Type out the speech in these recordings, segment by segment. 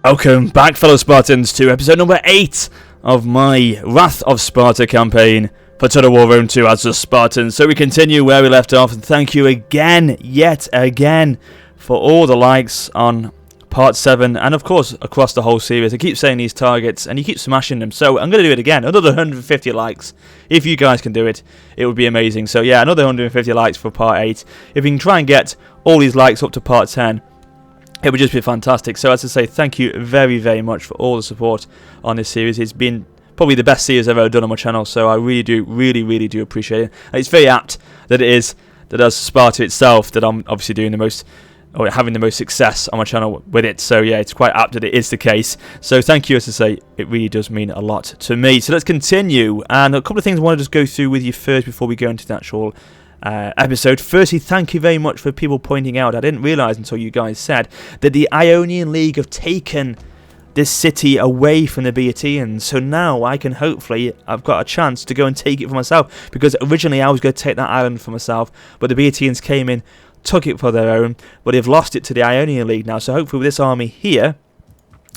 Welcome back, fellow Spartans, to episode number 8 of my Wrath of Sparta campaign for Total War Rome 2 as the Spartans. So we continue where we left off, and thank you again, yet again, for all the likes on part 7, and of course across the whole series. I keep saying these targets, and you keep smashing them, so I'm going to do it again. Another 150 likes. If you guys can do it, it would be amazing. So yeah, another 150 likes for part 8. If we can try and get all these likes up to part 10, it would just be fantastic. So as I say, thank you very, very much for all the support on this series. It's been probably the best series I've ever done on my channel, so I really do appreciate it. And it's very apt that it is that as Sparta itself that I'm obviously doing the most, or having the most success on my channel with it. So yeah, it's quite apt that it is the case. So thank you, as I say, it really does mean a lot to me. So let's continue, and a couple of things I want to just go through with you first before we go into the actual episode. Firstly, thank you very much for people pointing out, I didn't realise until you guys said, that the Ionian League have taken this city away from the Boeotians, so now I can hopefully, I've got a chance to go and take it for myself, because originally I was going to take that island for myself, but the Boeotians came in, took it for their own, but they've lost it to the Ionian League now, so hopefully with this army here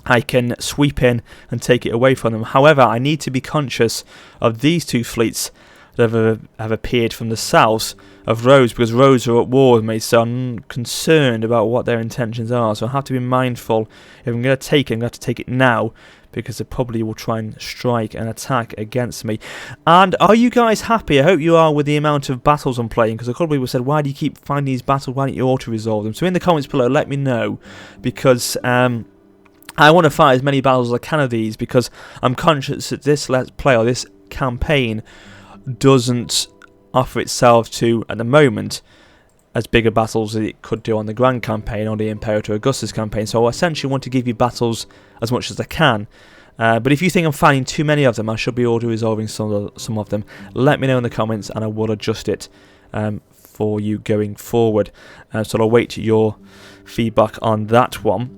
I can sweep in and take it away from them. However, I need to be conscious of these two fleets that have appeared from the south of Rhodes, because Rhodes are at war with me, so I'm concerned about what their intentions are. So I have to be mindful. If I'm going to take it, I'm going to have to take it now, because they probably will try and strike and attack against me. And are you guys happy? I hope you are with the amount of battles I'm playing, because a couple of people said, why do you keep finding these battles? Why don't you auto-resolve them? So in the comments below, let me know, because I want to fight as many battles as I can of these, because I'm conscious that this Let's Play, or this campaign, doesn't offer itself to, at the moment, as bigger battles as it could do on the Grand Campaign or the Imperator Augustus campaign. So I essentially want to give you battles as much as I can. But if you think I'm finding too many of them, I should be auto-resolving some of them. Let me know in the comments, and I will adjust it for you going forward. So I'll wait your feedback on that one.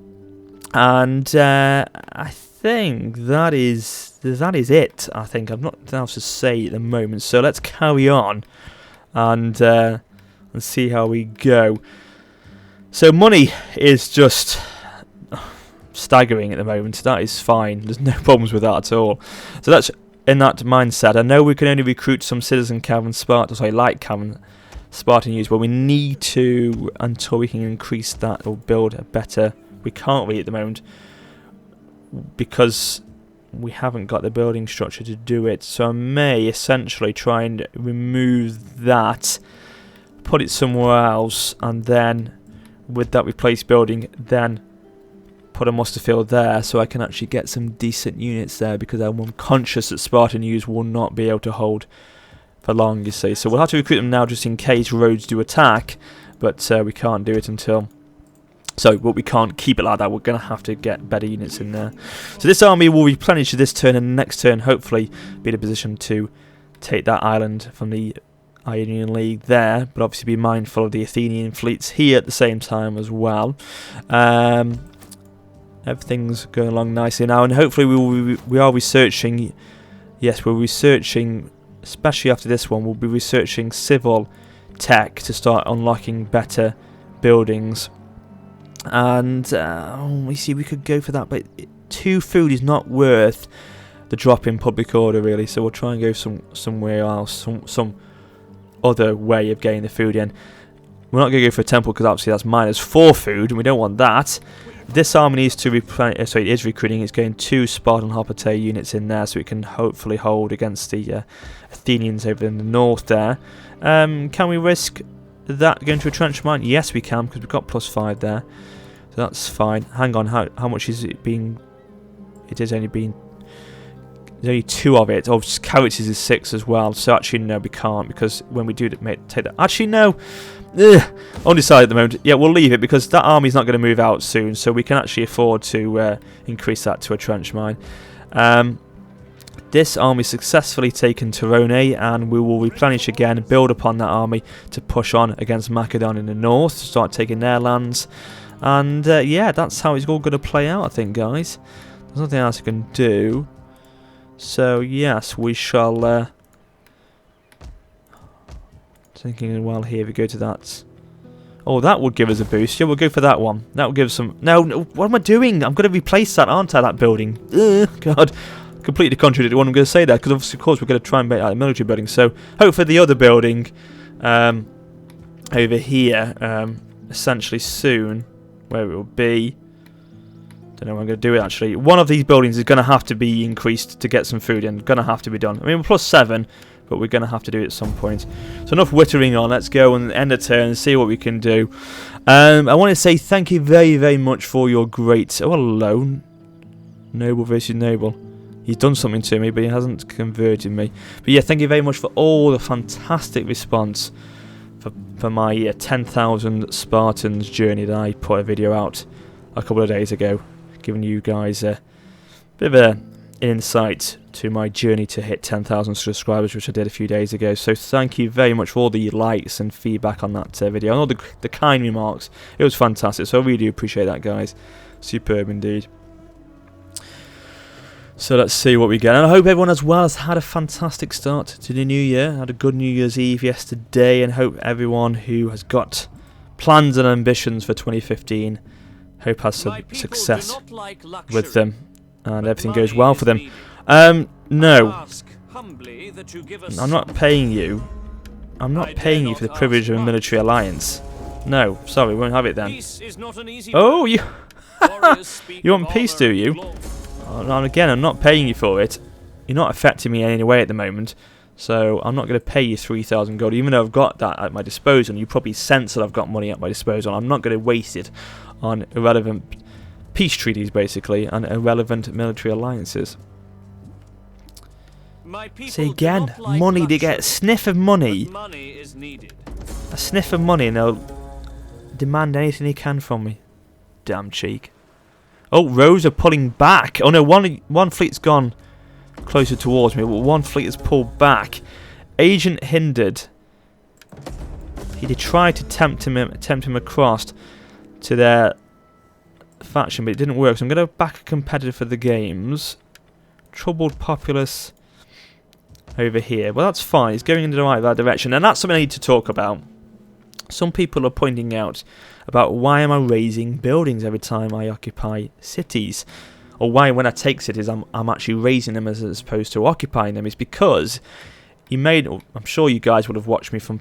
And I think that is it. I think I've not else to say at the moment, so let's carry on and see how we go. So money is just staggering at the moment. That is fine. There's no problems with that at all. So that's in that mindset. I know we can only recruit some citizen Cavan Sparta, light Cavan Spartan use, but we need to, until we can increase that or build a better. We can't at the moment, because we haven't got the building structure to do it. So I may essentially try and remove that, put it somewhere else, and then with that replaced building, then put a muster field there, so I can actually get some decent units there, because I'm conscious that Spartan use will not be able to hold for long, you see. So we'll have to recruit them now just in case Rhodes do attack, but we can't do it until... but we can't keep it like that. We're going to have to get better units in there. So this army will replenish this turn, and the next turn hopefully be in a position to take that island from the Ionian League there, but obviously be mindful of the Athenian fleets here at the same time as well. Everything's going along nicely now, and hopefully we are researching. Yes, we're researching, especially after this one, we'll be researching civil tech to start unlocking better buildings. And we see we could go for that, but 2 food is not worth the drop in public order, really. So we'll try and go somewhere else, some other way of getting the food in. We're not going to go for a temple, because obviously that's -4 food, and we don't want that. This army needs to replenish. So it is recruiting. It's getting 2 Spartan Hoplite units in there, so it can hopefully hold against the Athenians over in the north there. Can we risk that going to a trench mine? Yes, we can, because we've got +5 there. So that's fine. Hang on, how much is it being? It is only being... There's only 2 of it. Oh, characters is 6 as well. So actually, no, we can't, because when we do take that... Actually, no. Undecided at the moment. Yeah, we'll leave it, because that army's not going to move out soon, so we can actually afford to increase that to a trench mine. This army successfully taken Torone, and we will replenish again, build upon that army to push on against Macedon in the north, start taking their lands. And yeah, that's how it's all going to play out, I think, guys. There's nothing else I can do. So yes, we shall... thinking, well, here we go to that Oh, that would give us a boost. Yeah, we'll go for that one. That will give some... No, no, what am I doing? I'm going to replace that, aren't I, that building? God. Completely contradicted what I'm going to say there, because obviously, of course, we're going to try and make that a military building. So, hopefully the other building over here, essentially soon, where it will be... Don't know what I'm going to do it, actually. One of these buildings is going to have to be increased to get some food in. Going to have to be done. I mean, we're +7, but we're going to have to do it at some point. So enough wittering on. Let's go and end the turn and see what we can do. I want to say thank you very, very much for your great... Oh, hello. Noble versus Noble. He's done something to me, but he hasn't converted me. But yeah, thank you very much for all the fantastic response for my 10,000 Spartans journey that I put a video out a couple of days ago, giving you guys a bit of an insight to my journey to hit 10,000 subscribers, which I did a few days ago. So thank you very much for all the likes and feedback on that video, and all the kind remarks. It was fantastic, so I really do appreciate that, guys. Superb indeed. So let's see what we get. And I hope everyone as well has had a fantastic start to the new year. Had a good New Year's Eve yesterday, and hope everyone who has got plans and ambitions for 2015 hope has some success with them and everything goes well for them. No, I'm not paying you. I'm not paying you for the privilege of a military alliance. No, sorry, we won't have it then. Oh, you you want peace, do you? And again, I'm not paying you for it. You're not affecting me in any way at the moment, so I'm not going to pay you 3,000 gold, even though I've got that at my disposal. And you probably sense that I've got money at my disposal. I'm not going to waste it on irrelevant peace treaties, basically, and irrelevant military alliances. See, again, money, they get a sniff of money. A sniff of money, and they'll demand anything they can from me. Damn cheek. Oh, Rose are pulling back. Oh no, one fleet's gone closer towards me, but one fleet has pulled back. Agent hindered. He did try to tempt him across to their faction, but it didn't work. So I'm going to back a competitor for the games. Troubled populace over here. Well, that's fine. He's going in the right direction, and that's something I need to talk about. Some people are pointing out about why am I raising buildings every time I occupy cities, or why when I take cities I'm actually raising them as opposed to occupying them. Is because I'm sure you guys would have watched me from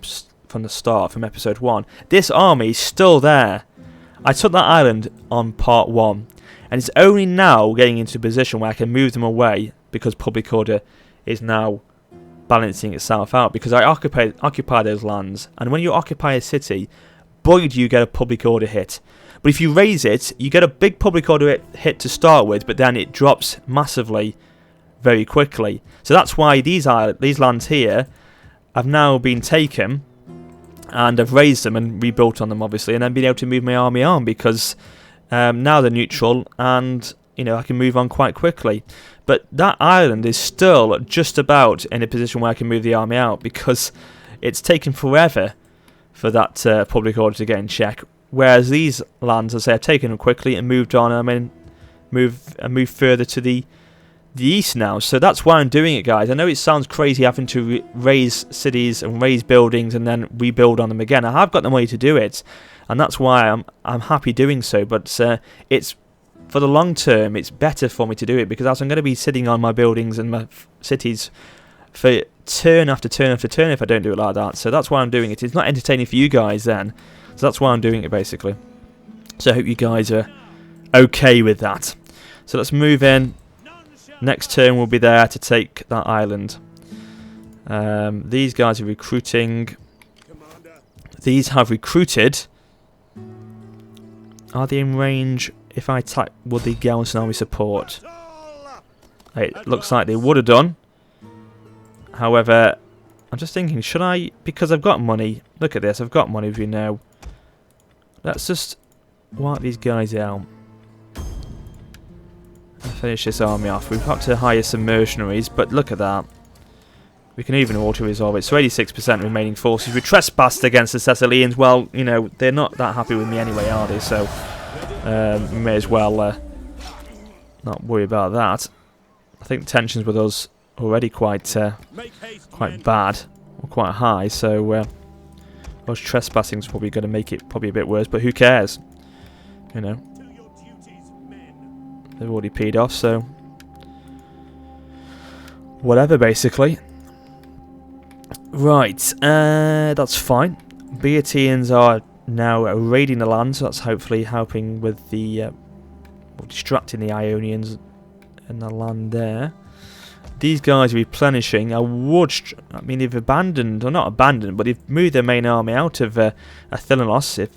the start, from episode 1. This army is still there. I took that island on part 1, and it's only now getting into a position where I can move them away because public order is now balancing itself out, because I occupy those lands, and when you occupy a city, boy do you get a public order hit. But if you raise it, you get a big public order hit to start with, but then it drops massively very quickly. So that's why these lands here have now been taken, and I've raised them and rebuilt on them, obviously, and then been able to move my army on, because now they're neutral, and I can move on quite quickly. But that island is still just about in a position where I can move the army out, because it's taken forever for that public order to get in check. Whereas these lands, as I say, I've taken them quickly and moved on. And move further to the east now. So that's why I'm doing it, guys. I know it sounds crazy having to raise cities and raise buildings and then rebuild on them again. I have got the money to do it, and that's why I'm happy doing so. But it's for the long term, it's better for me to do it, because as I'm going to be sitting on my buildings and my cities for turn after turn after turn if I don't do it like that. So that's why I'm doing it. It's not entertaining for you guys then. So that's why I'm doing it, basically. So I hope you guys are okay with that. So let's move in. Next turn we'll be there to take that island. These guys are recruiting. These have recruited. Are they in range? If I type, would the garrison army support? It looks like they would have done. However, I'm just thinking, should I? Because I've got money. Look at this, I've got money, as you know. Let's just wipe these guys out. And finish this army off. We've got to hire some mercenaries, but look at that. We can even auto-resolve it. So 86% remaining forces. We trespassed against the Thessalians. Well, they're not that happy with me anyway, are they? So we may as well not worry about that. I think tensions with us already quite bad, or quite high. So Us trespassing is probably going to make it probably a bit worse, but who cares? You know. They've already peed off, so... whatever, basically. Right, that's fine. Beatians are now raiding the land, so that's hopefully helping with the... or distracting the Ionians in the land there. These guys are replenishing. I mean, they've abandoned, or not abandoned, but they've moved their main army out of Athilinos.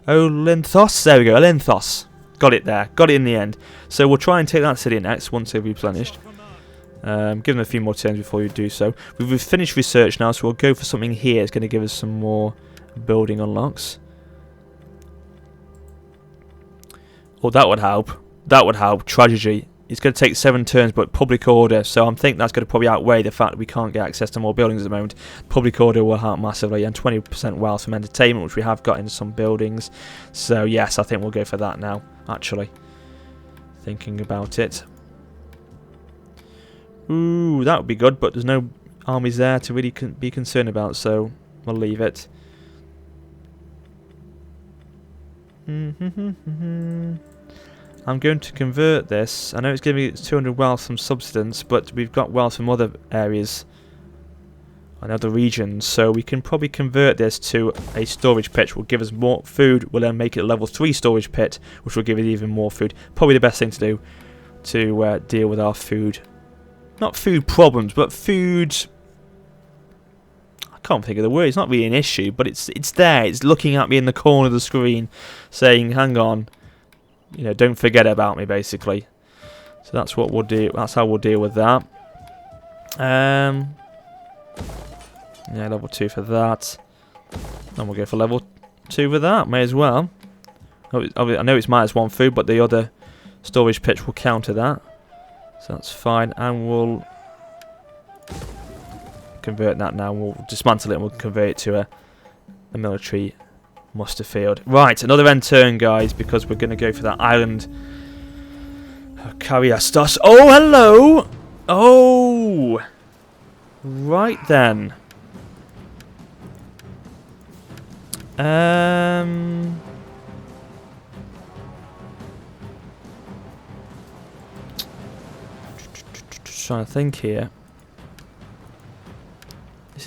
Olinthos. There we go, Olinthos. Got it there. Got it in the end. So we'll try and take that city next once they've replenished. Give them a few more turns before we do so. We've finished research now, so we'll go for something here. It's going to give us some more building unlocks. Oh, that would help. That would help. Tragedy. It's going to take 7 turns, but public order. So I'm thinking that's going to probably outweigh the fact that we can't get access to more buildings at the moment. Public order will help massively, and 20% wealth from entertainment, which we have got in some buildings. So yes, I think we'll go for that now. Actually, thinking about it. Ooh, that would be good, but there's no armies there to really be concerned about, so we'll leave it. I'm going to convert this. I know it's giving me 200 wealth from substance, but we've got wealth from other areas and other regions, so we can probably convert this to a storage pit, which will give us more food. We'll then make it a level 3 storage pit, which will give it even more food. Probably the best thing to do to deal with our food. Not food problems, but food... I can't think of the word. It's not really an issue, but it's there. It's looking at me in the corner of the screen, saying, "Hang on, you know, don't forget about me," basically. So that's what we'll do. That's how we'll deal with that. Yeah, level 2 for that. And we'll go for level 2 with that. May as well. I know it's -1 food, but the other storage pits will counter that. So that's fine. And we'll convert that now. We'll dismantle it and we'll convert it to a military muster field. Right, another end turn, guys, because we're going to go for that island. Kariastos. Oh, hello! Oh! Right then. Just trying to think here. This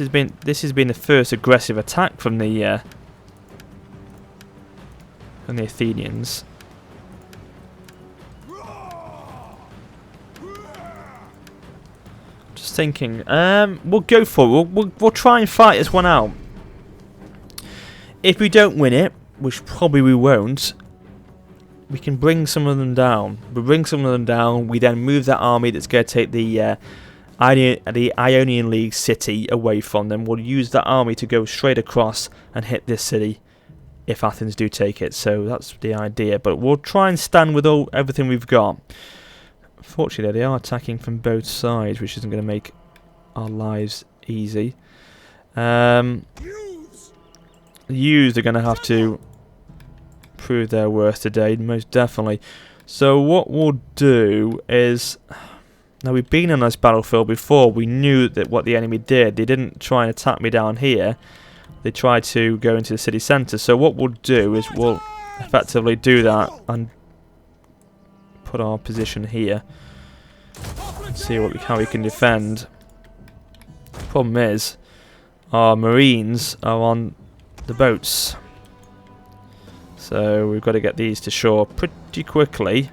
has been the first aggressive attack from the Athenians. Just thinking. We'll go for it. We'll try and fight this one out. If we don't win it, which probably we won't, we can bring some of them down. We bring some of them down. We then move that army that's going to take the Ionian League city away from them. We'll use that army to go straight across and hit this city if Athens do take it. So that's the idea. But we'll try and stand with everything we've got. Fortunately, they are attacking from both sides, which isn't going to make our lives easy. Youths are going to have to prove their worth today, most definitely. So what we'll do is... Now, we've been on this battlefield before. We knew that what the enemy did. They didn't try and attack me down here. They tried to go into the city centre. So what we'll do is we'll effectively do that and put our position here. See how we can defend. Problem is, our marines are on the boats. So we've got to get these to shore pretty quickly.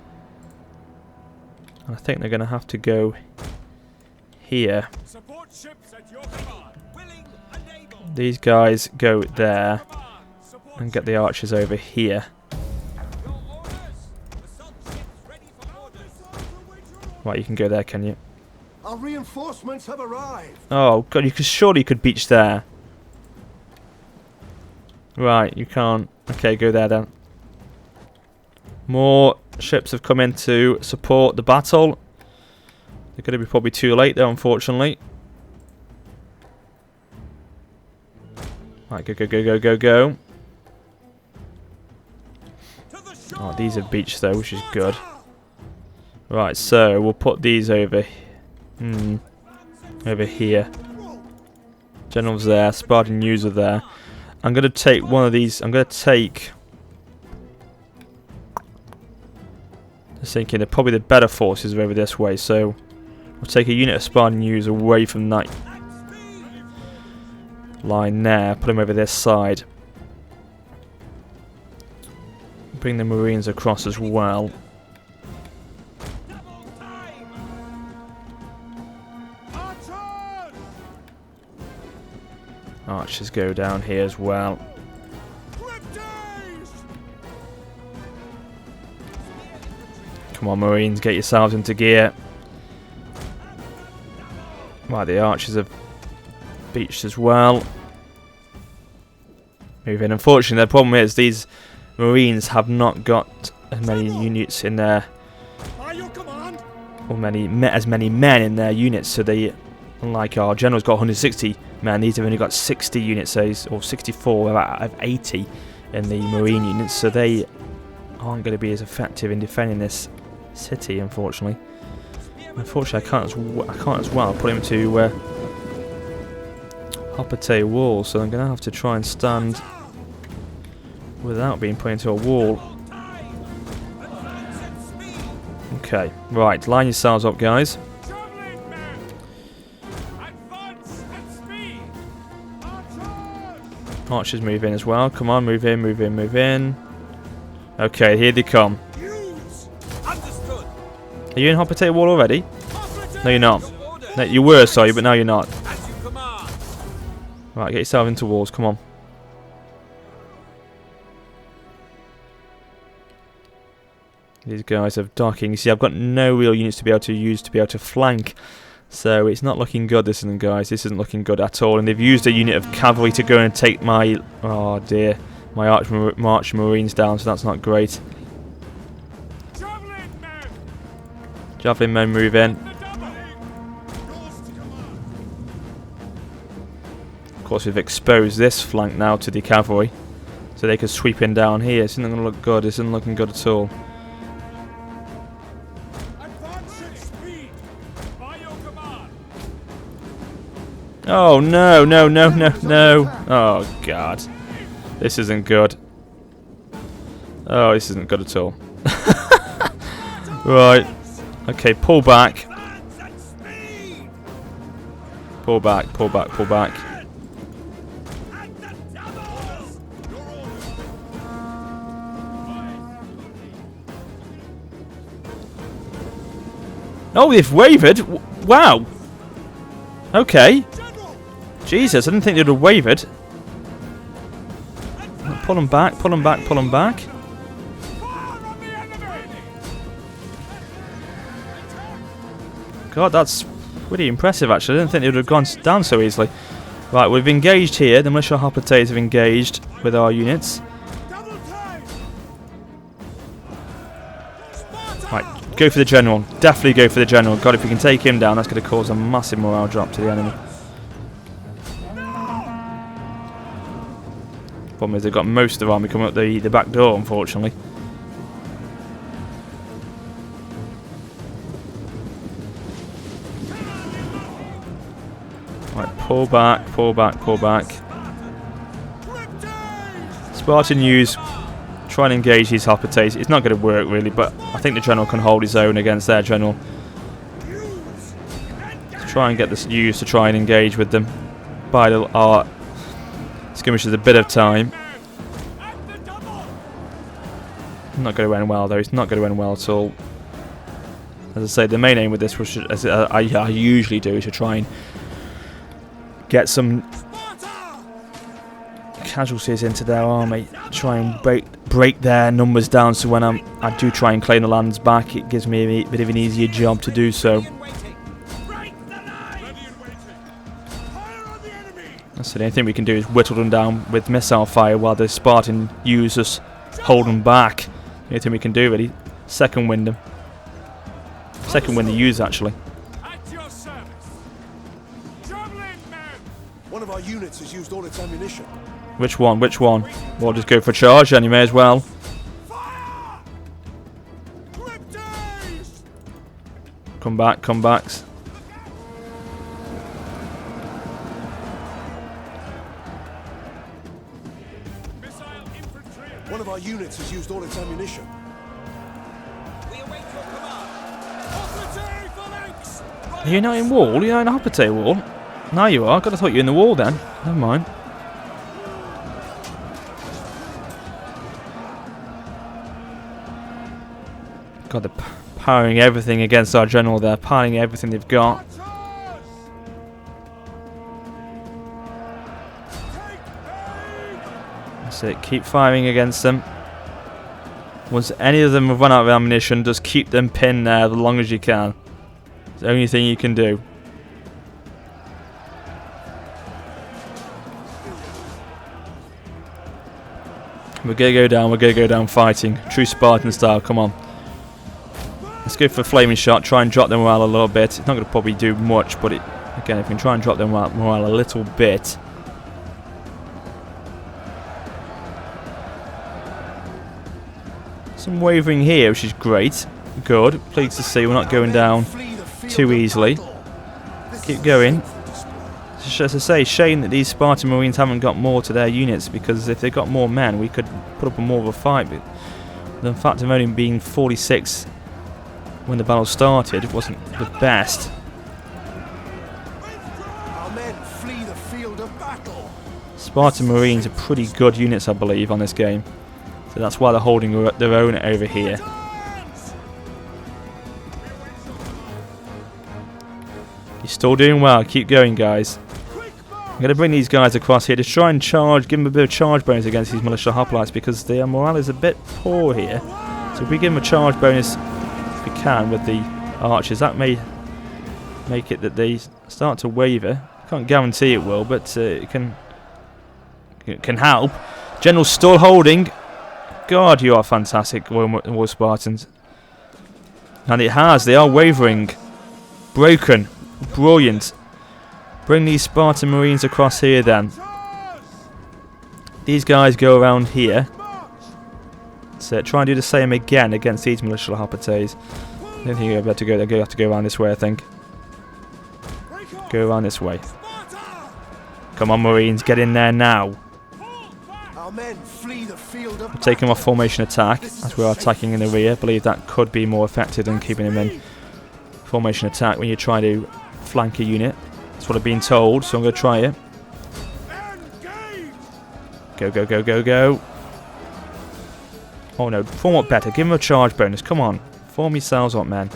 I think they're going to have to go here. These guys go there and get the archers over here. Right, you can go there, can you? Our reinforcements have arrived. Oh god, surely you could beach there. Right, you can't. Okay, go there then. More ships have come in to support the battle. They're going to be probably too late though, unfortunately. Right, go. Oh, these have beached though, which is good. Right, so we'll put these over here. General's there. Spartan user there. I'm going to take one of these. I'm going to take... Just thinking that probably the better forces are over this way, so we'll take a unit of Spartan user away from that line there. Put them over this side. Bring the Marines across as well. Archers go down here as well. Come on, Marines, get yourselves into gear. Right, the archers have beached as well. Move in. Unfortunately, the problem is these Marines have not got as many units in their... or as many men in their units, so they... Unlike our general's got 160 men, these have only got 60 units, or 64 out of 80 in the Marine units, so they aren't going to be as effective in defending this city, unfortunately. Unfortunately, I can't as well put him to Hopate wall, so I'm going to have to try and stand without being put into a wall. Okay, right, line yourselves up, guys. Archers move in as well. Come on, move in, move in, move in. Okay, here they come. Are you in Hopate wall already? No, you're not. No, you were, sorry, but now you're not. Right, get yourself into walls. Come on. These guys have docking. You see, I've got no real units to be able to use to be able to flank. So it's not looking good, this isn't, guys. This isn't looking good at all. And they've used a unit of cavalry to go and take my... Oh, dear. My March Marines down, so that's not great. Javelin men move in. Of course, we've exposed this flank now to the cavalry. So they could sweep in down here. It's not going to look good. This isn't looking good at all. Oh, no, no, no, no, no. Oh, God. This isn't good. Oh, this isn't good at all. Right. Okay, pull back. Pull back, pull back, pull back. Oh, they've wavered? Wow. Okay. Jesus, I didn't think they'd have wavered. Pull them back, pull them back, pull them back. God, that's pretty impressive, actually. I didn't think they would have gone down so easily. Right, we've engaged here. The militia Hoplites have engaged with our units. Right, go for the general. Definitely go for the general. God, if we can take him down, that's going to cause a massive morale drop to the enemy. Problem is they've got most of their army coming up the back door, unfortunately. Right, pull back, pull back, pull back. Spartan use, try and engage these Hoplites. It's not going to work really, but I think the general can hold his own against their general. Let's try and get this used to try and engage with them. Buy our skirmishes a bit of time. Not going to end well though. It's not going to end well at all. As I say, the main aim with this, which as I usually do, is to try and get some casualties into their army. Try and break their numbers down, so when I do try and claim the lands back, it gives me a bit of an easier job to do so. That's the only thing we can do is whittle them down with missile fire while the Spartan users hold them back. The only thing we can do really. Second wind them. Second wind the use actually. One of our units has used all its ammunition. Which one? Which one? We'll just go for a charge and you may as well. Come back, come back. One of our units has used all its ammunition. We await your command. Officer phalanx! You're not in wall? You're not in a Hoplite wall? Now you are. God, I thought you were in the wall then. Never mind. God, they're powering everything against our general there. Powering everything they've got. That's it. Keep firing against them. Once any of them have run out of ammunition, just keep them pinned there as long as you can. It's the only thing you can do. We're going to go down fighting. True Spartan style, come on. Let's go for a flaming shot, try and drop their morale a little bit. It's not going to probably do much, but again, if we can try and drop their morale a little bit. Some wavering here, which is great. Good. Pleased to see we're not going down too easily. Keep going. As I say, shame that these Spartan Marines haven't got more to their units, because if they got more men, we could put up more of a fight. But the fact of only being 46 when the battle started wasn't the best. Our men flee the field of battle. Spartan Marines are pretty good units, I believe, on this game. So that's why they're holding their own over here. You're still doing well. Keep going, guys. I'm going to bring these guys across here to try and charge, give them a bit of charge bonus against these militia hoplites, because their morale is a bit poor here. So if we give them a charge bonus, if we can, with the archers, that may make it that they start to waver. Can't guarantee it will, but it can help. General's still holding. God, you are fantastic, War Spartans. And it has. They are wavering. Broken. Brilliant. Bring these Spartan Marines across here then. These guys go around here. So try and do the same again against these militia hoplites. I don't think you're able to go. They're going to have to go around this way, I think. Go around this way. Come on, Marines, get in there now. Our men flee the field of We're taking off formation attack as we are attacking in the rear. I believe that could be more effective than keeping them in formation attack when you try to flank a unit. That's what I've been told, so I'm going to try it. Go, go, go, go, go. Oh no, form up better. Give them a charge bonus. Come on. Form yourselves up, man.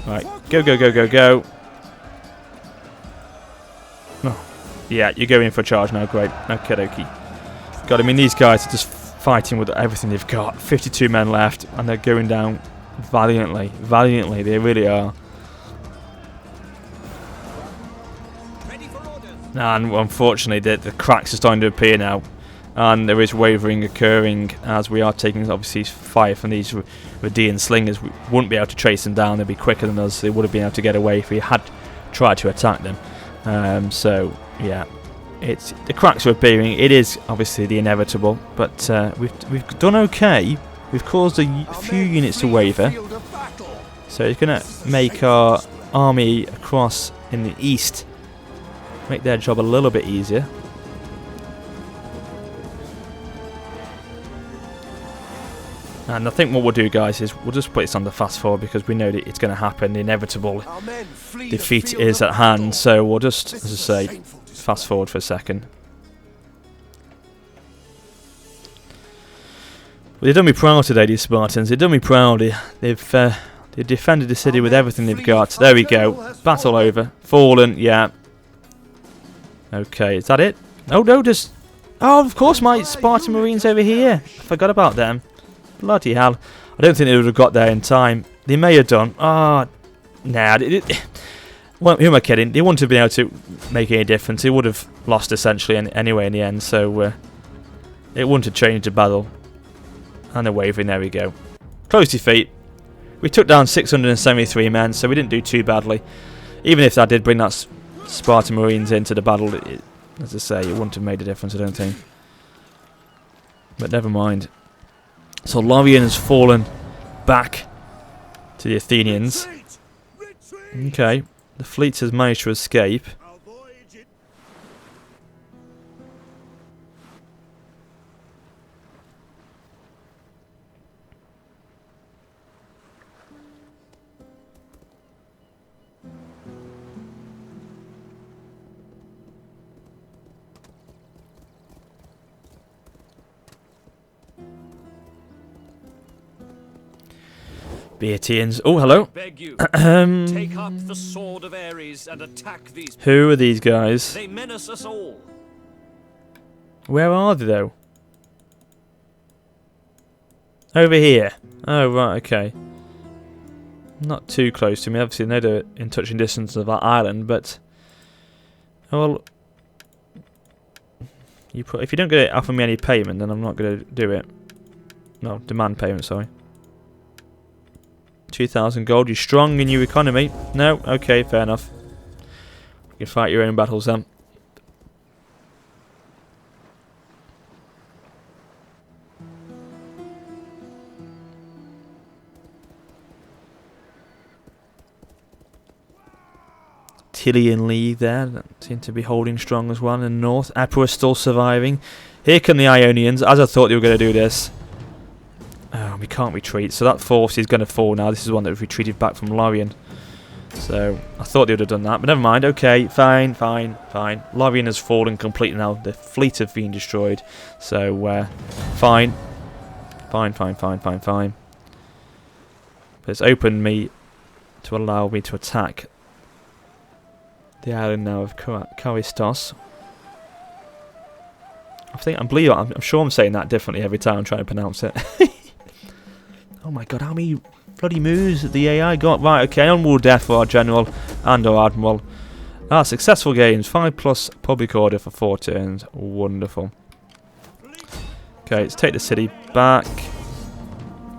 Right, go, go, go, go, go. Oh. Yeah, you're going for a charge now. Great. Okie dokie. God, I mean, these guys are just fighting with everything they've got. 52 men left, and they're going down valiantly. Valiantly, they really are. And unfortunately, the cracks are starting to appear now. And there is wavering occurring as we are taking, obviously, fire from these Rhaedian slingers. We wouldn't be able to trace them down. They'd be quicker than us. They would have been able to get away if we had tried to attack them. So, yeah. The cracks are appearing. It is, obviously, the inevitable. But we've done okay. We've caused a few units to waver. So it's going to make our army across in the east make their job a little bit easier. And I think what we'll do, guys, is we'll just put this on the fast forward because we know that it's going to happen. The inevitable defeat is at hand. So we'll just, as I say, fast forward for a second. Well, they've done me proud today, these Spartans. They've done me proud. They've defended the city with everything they've got. There we go. Battle over. Fallen, yeah. Okay, is that it? Oh, no, just... Oh, of course, my Spartan Marines over here. I forgot about them. Bloody hell. I don't think they would have got there in time. They may have done. Ah, nah. Well, who am I kidding? They wouldn't have been able to make any difference. They would have lost, essentially, anyway in the end. So, it wouldn't have changed the battle. And they're wavering, there we go. Close defeat. We took down 673 men, so we didn't do too badly. Even if that did bring that Spartan Marines into the battle, as I say, it wouldn't have made a difference, I don't think. But never mind. So Lorien has fallen back to the Athenians. Okay, the fleet has managed to escape. Beatians. Oh, hello. Beg you, take up the sword of Ares and attack these. Who are these guys? They menace us all. Where are they, though? Over here. Oh, right, okay. Not too close to me. Obviously, they're in touching distance of that island, but... Oh, well... if you don't get it offer me any payment, then I'm not going to do it. No, demand payment, sorry. 2,000 gold. You're strong in your economy. No? Okay, fair enough. You can fight your own battles then. Tillian League there, that seem to be holding strong as well in the north. Epirus still surviving. Here come the Ionians, as I thought they were going to do this. Oh, we can't retreat, so that force is going to fall now. This is one that we've retreated back from Lorien. So, I thought they would have done that, but never mind. Okay, fine. Lorien has fallen completely now. The fleet have been destroyed. So, fine. But it's opened me to allow me to attack the island now of Charistos. I'm sure I'm saying that differently every time I'm trying to pronounce it. Oh my god, how many bloody moves the AI got? Right, okay, unruled death for our general and our admiral. Successful games, 5+ public order for 4 turns. Wonderful. Okay, let's take the city back.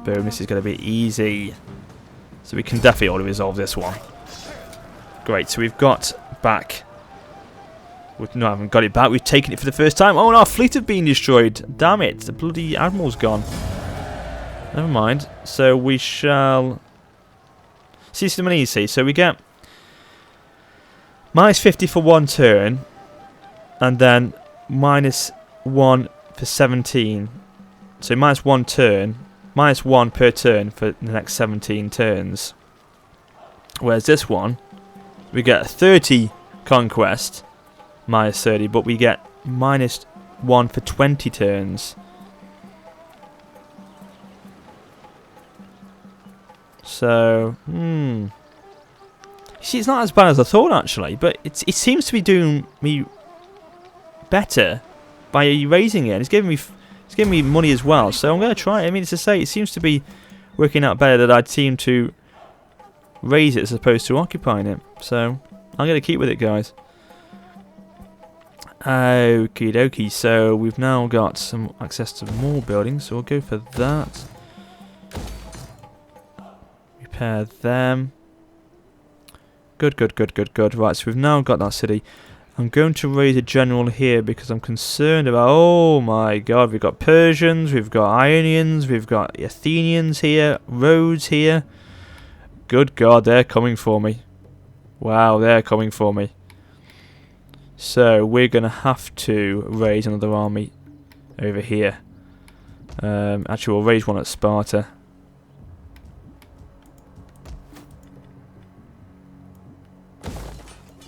Boom, this is going to be easy. So we can definitely already resolve this one. Great, so we've got back. No, I haven't got it back. We've taken it for the first time. Oh, and our fleet have been destroyed. Damn it, the bloody admiral's gone. Never mind. So we shall... See, something easy. So we get -50 for 1 turn. And then -1 for 17. So -1 turn. -1 per turn for the next 17 turns. Whereas this one, we get 30 conquest, -30, but we get -1 for 20 turns. So, See, it's not as bad as I thought actually, but it seems to be doing me better by raising it. It's giving me money as well, so I'm going to try it. I mean, to say, it seems to be working out better that I seem to raise it as opposed to occupying it. So I'm going to keep with it, guys. Okie dokie, so we've now got some access to more buildings, so we'll go for that. Repair them. Good. Right, so we've now got that city. I'm going to raise a general here because I'm concerned about... Oh my god, we've got Persians, we've got Ionians, we've got Athenians here, Rhodes here. Good god, they're coming for me. Wow, they're coming for me. So, we're going to have to raise another army over here. Actually, we'll raise one at Sparta.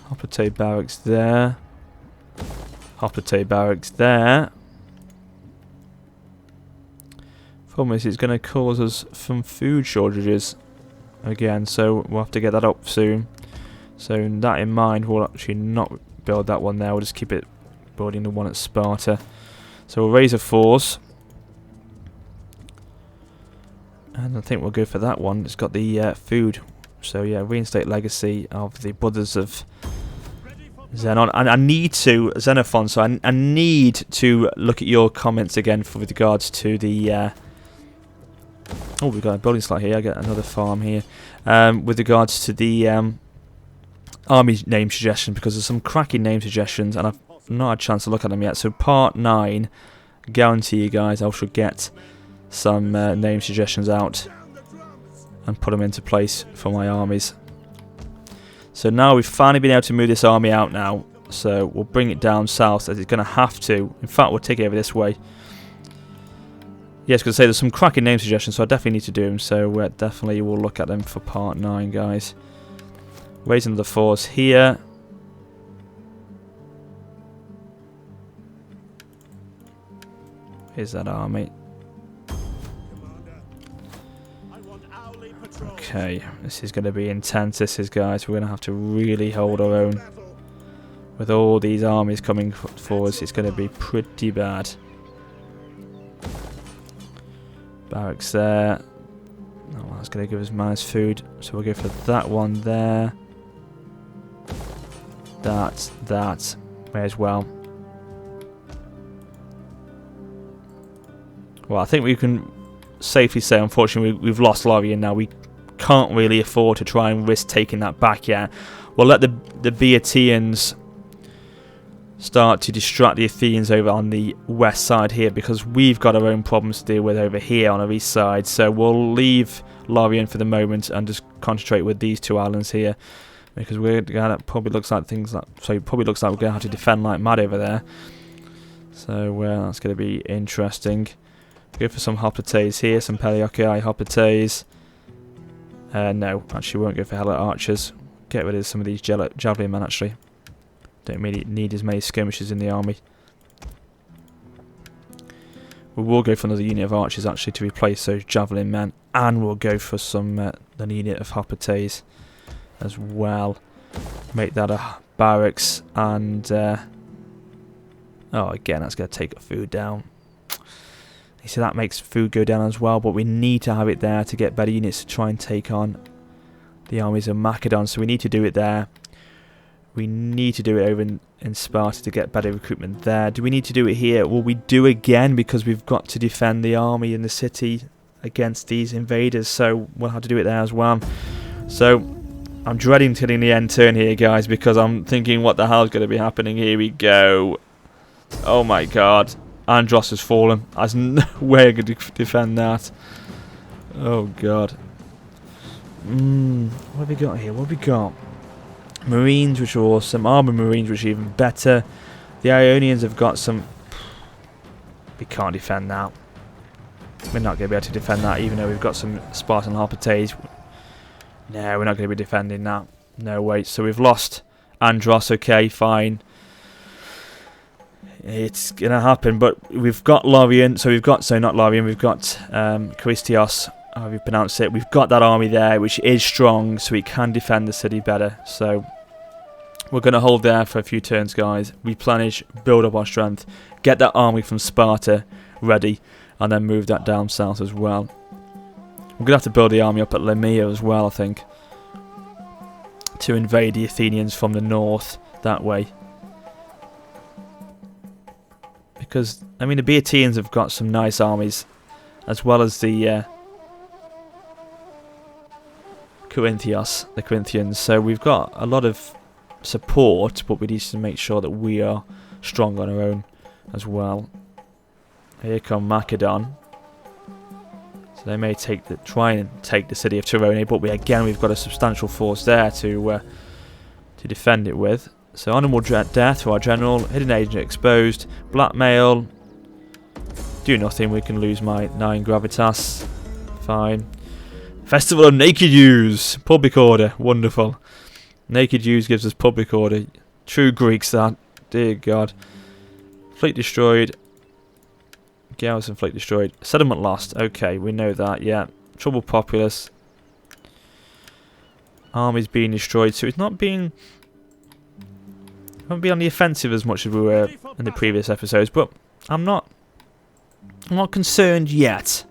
Hoplite barracks there. Hoplite barracks there. Problem is, it's going to cause us some food shortages again, so we'll have to get that up soon. So, that in mind, we'll actually not build that one there. We'll just keep it building the one at Sparta. So, we'll raise a force. And I think we'll go for that one. It's got the food. So, yeah, reinstate legacy of the brothers of Xenon. And I need to, Xenophon, so I need to look at your comments again with regards to the... oh, we've got a building slot here. I get another farm here. With regards to the army name suggestions, because there's some cracking name suggestions, and I've not had a chance to look at them yet. So part 9, guarantee you guys I should get some name suggestions out and put them into place for my armies. So now we've finally been able to move this army out now. So we'll bring it down south, as it's going to have to. In fact, we'll take it over this way. Yes, because I say there's some cracking name suggestions, so I definitely need to do them. So definitely we'll look at them for part 9, guys. Raising the force here. Here's that army. Okay, this is going to be intense. This is, guys. We're going to have to really hold our own. With all these armies coming for us, it's going to be pretty bad. Barracks there. Oh, that's going to give us minus food. So we'll go for that one there. That. May as well. Well, I think we can safely say, unfortunately, we've lost Lorien now. We can't really afford to try and risk taking that back yet. We'll let the Boeotians start to distract the Athenians over on the west side here, because we've got our own problems to deal with over here on our east side. So we'll leave Lorien for the moment and just concentrate with these two islands here, because probably looks like we're going to have to defend like mad over there. So that's going to be interesting. Go for some Hoplites here, some Pelioci Hoplites. No, actually won't go for Hella Archers. Get rid of some of these Javelin men, actually. Don't really need as many skirmishers in the army. We will go for another unit of archers, actually, to replace those Javelin men. And we'll go for some an unit of Hoplites as well. Make that a barracks. And, oh, again, that's going to take food down. You see, that makes food go down as well, but we need to have it there to get better units to try and take on the armies of Macedon. So we need to do it there. We need to do it over in Sparta to get better recruitment there. Do we need to do it here? Well, we do again, because we've got to defend the army in the city against these invaders. So we'll have to do it there as well. So I'm dreading hitting the end turn here, guys, because I'm thinking, what the hell is going to be happening? Here we go. Oh my god. Andros has fallen. There's no way I could defend that. Oh god. What have we got here? What have we got? Marines, which are awesome. Armored Marines, which are even better. The Ionians have got some... We can't defend that. We're not going to be able to defend that, even though we've got some Spartan Harpates. No, we're not going to be defending that. No way. So we've lost Andros. Okay, fine. It's going to happen, but we've got Lorien. So we've got... So not Lorien. We've got Charistios. How you pronounce it? We've got that army there, which is strong, so we can defend the city better. So we're going to hold there for a few turns, guys. Replenish, build up our strength, get that army from Sparta ready, and then move that down south as well. We're going to have to build the army up at Lamia as well, I think, to invade the Athenians from the north that way. Because, I mean, the Boeotians have got some nice armies, as well as the Corinthians. So we've got a lot of support, but we need to make sure that we are strong on our own as well. Here come Macedon. So they may try and take the city of Torone, but we've got a substantial force there to defend it with. So honourable death for our general, hidden agent exposed, blackmail, do nothing. We can lose my 9 gravitas. Fine. Festival of Naked Jews. Public order. Wonderful. Naked Jews gives us public order. True Greeks, that. Dear God. Fleet destroyed. Garrison fleet destroyed. Settlement lost. Okay, we know that, yeah. Troubled populace. Armies being destroyed. So it's not being... on the offensive as much as we were in the previous episodes. But I'm not concerned yet.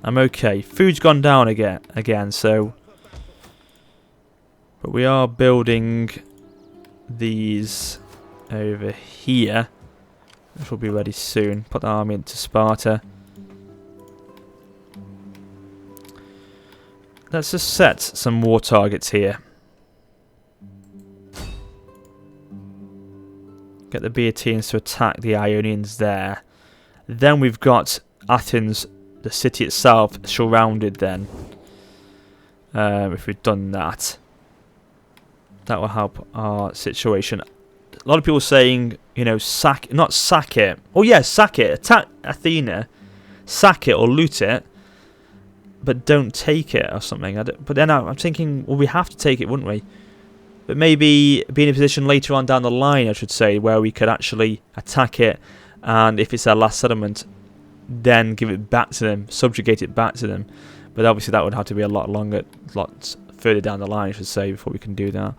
I'm okay. Food's gone down again, so... But we are building these over here, which will be ready soon. Put the army into Sparta. Let's just set some war targets here. Get the Boeotians to attack the Ionians there. Then we've got Athens, the city itself, surrounded then. If we've done that, that will help our situation. A lot of people saying, you know, not sack it. Oh yeah, sack it. Attack Athena, sack it or loot it, but don't take it or something. But then I'm thinking, well, we have to take it, wouldn't we? But maybe be in a position later on down the line, I should say, where we could actually attack it, and if it's our last settlement, then give it back to them, subjugate it back to them. But obviously that would have to be a lot longer, lots further down the line, I should say, before we can do that.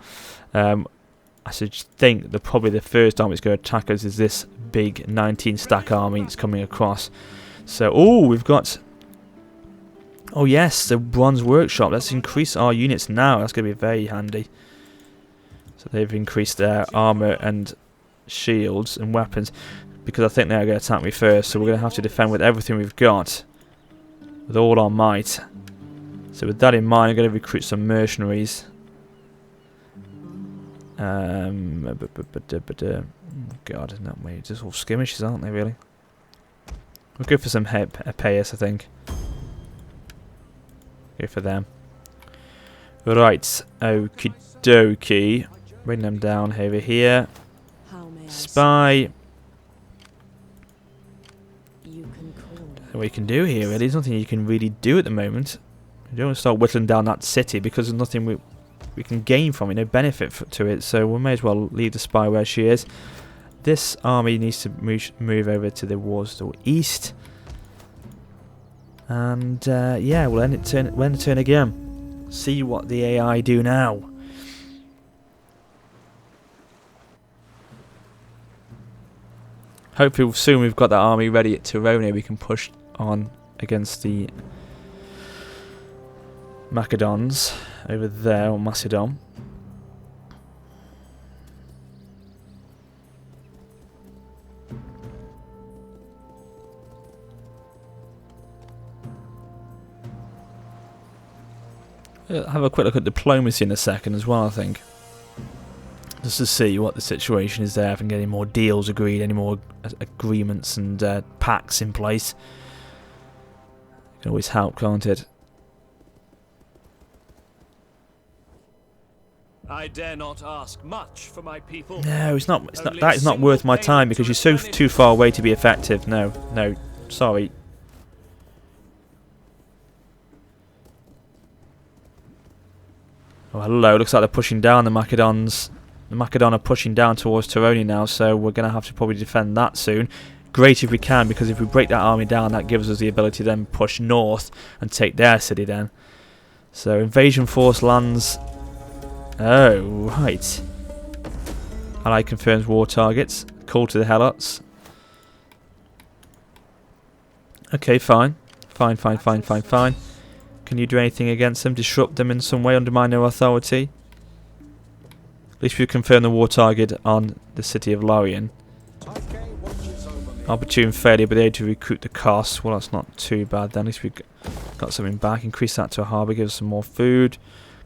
I should think that probably the first army that's going to attack us is this big 19 stack army that's coming across. So, oh, we've got... Oh yes, the bronze workshop. Let's increase our units now. That's going to be very handy. So they've increased their armour and shields and weapons, because I think they're going to attack me first. So we're going to have to defend with everything we've got, with all our might. So with that in mind, I'm going to recruit some mercenaries. God, isn't that way? Just all skirmishes, aren't they, really? We'll go for some payers, I think. Go for them. Right, okie dokie. Bring them down over here. Spy. What we can do here, really. There's nothing you can really do at the moment. We don't want to start whittling down that city because there's nothing we can gain from it, no benefit to it, so we may as well leave the spy where she is. This army needs to move over to the Warsaw East. And yeah, we'll end the turn again. See what the AI do now. Hopefully soon we've got that army ready at Tirone. We can push on against the Macedons over there, or Macedon. I'll have a quick look at diplomacy in a second as well, I think. Just to see what the situation is there, if I can get any more deals agreed, any more agreements and pacts in place. It can always help, can't it? I dare not ask much for my people. No, it's not. That is not worth my time because you're so too far away to be effective. No, no, sorry. Oh, hello. Looks like they're pushing down the Macedons. The Macedon are pushing down towards Tirone now, so we're going to have to probably defend that soon. Great if we can, because if we break that army down, that gives us the ability to then push north and take their city then. So, invasion force lands... Oh, right. Ally confirms war targets. Call to the Helots. Okay, fine. Fine. Can you do anything against them? Disrupt them in some way? Undermine their authority? At least we've confirmed the war target on the city of Lorien. Opportune failure, but able to recruit the costs. Well, that's not too bad then. At least we've got something back. Increase that to a harbour. Give us some more food.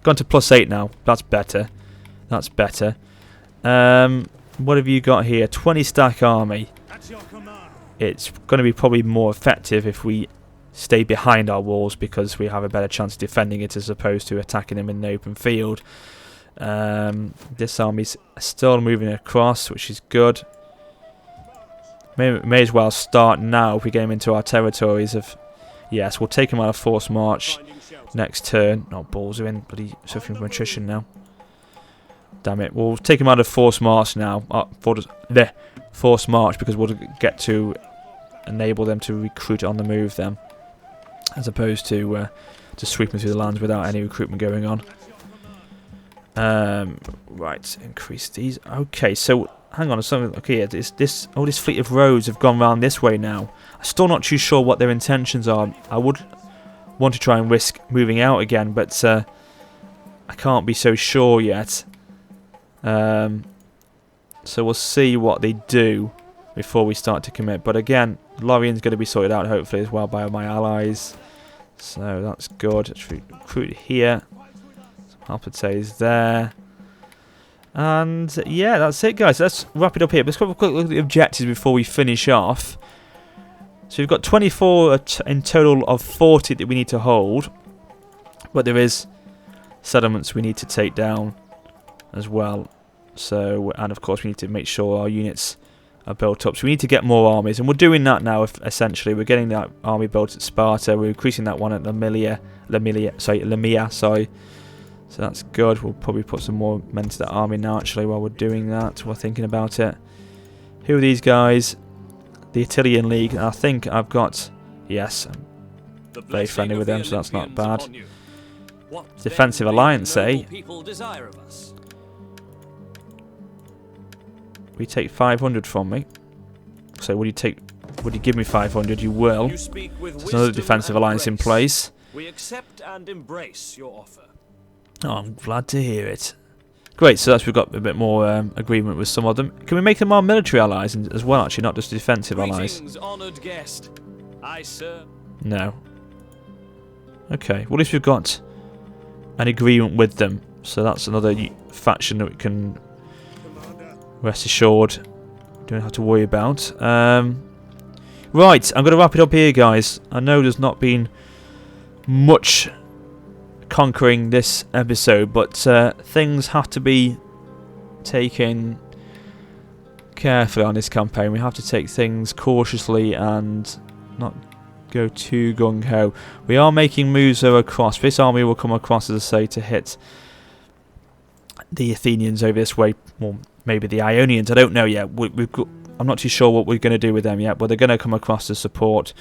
Gone to +8 now. That's better. That's better. What have you got here? 20 stack army. It's going to be probably more effective if we stay behind our walls, because we have a better chance of defending it as opposed to attacking them in the open field. This army's still moving across, which is good. May as well start now if we get them into our territories of... Yes, we'll take them on a forced march next turn. Oh, balls are in. Bloody suffering from attrition now. Damn it. We'll take them out of forced march now. Forced march, because we'll get to enable them to recruit on the move then, as opposed to sweeping through the lands without any recruitment going on. Right, increase these. Okay, so hang on. Okay, this fleet of roads have gone round this way now. I'm still not too sure what their intentions are. I would want to try and risk moving out again, but I can't be so sure yet. So we'll see what they do before we start to commit. But again, Lorien's going to be sorted out hopefully as well by my allies. So that's good. Let's recruit here. Some Halbertays there. And yeah, that's it, guys. Let's wrap it up here. Let's have a quick look at the objectives before we finish off. So we've got 24 in total of 40 that we need to hold. But there is settlements we need to take down as well. So, and of course we need to make sure our units are built up. So we need to get more armies, and we're doing that now. Essentially, we're getting that army built at Sparta. We're increasing that one at Lamia. Sorry. So that's good. We'll probably put some more men to that army now. Actually, while we're doing that, we're thinking about it. Who are these guys? The Attilian League. I think I've got... Yes. The very friendly blessing with of them, the so that's not Olympians bad. upon you. What Defensive then may alliance, the noble eh? people desire of us? We take 500 from me. So would you give me 500? You will. You speak with There's another wisdom defensive and alliance in grace. place. We accept and embrace your offer. Oh, I'm glad to hear it. Great, so that's we've got a bit more agreement with some of them. Can we make them our military allies as well, actually, not just defensive allies? Greetings, honoured guest. Aye, sir. No. Okay, well, at least we've got an agreement with them. So that's another faction that we can rest assured don't have to worry about. Right, I'm going to wrap it up here, guys. I know there's not been much conquering this episode, but things have to be taken carefully on this campaign. We have to take things cautiously and not go too gung-ho. We are making moves over across. This army will come across, as I say, to hit the Athenians over this way, or maybe the Ionians. I don't know yet. I'm not too sure what we're going to do with them yet, but they're going to come across to support.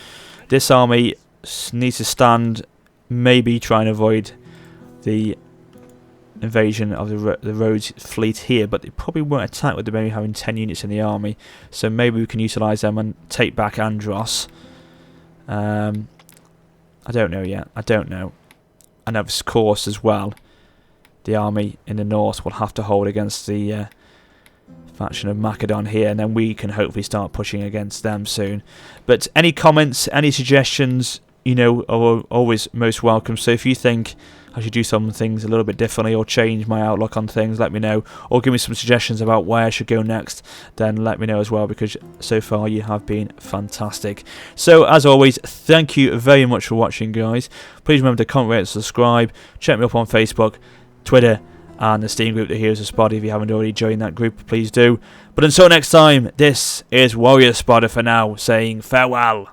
This army needs to stand, maybe try and avoid the invasion of the Rhodes fleet here, but they probably won't attack with them maybe having 10 units in the army, so maybe we can utilise them and take back Andros. I don't know yet. I don't know. And of course as well, the army in the north will have to hold against the faction of Macedon here, and then we can hopefully start pushing against them soon. But any comments, any suggestions, you know, are always most welcome. So if you think I should do some things a little bit differently or change my outlook on things, let me know. Or give me some suggestions about where I should go next, then let me know as well, because so far you have been fantastic. So as always, thank you very much for watching, guys. Please remember to comment, rate and subscribe. Check me up on Facebook, Twitter, and the Steam group, The Heroes of Sparta. If you haven't already joined that group, please do. But until next time, this is Warrior Sparta for now, saying farewell.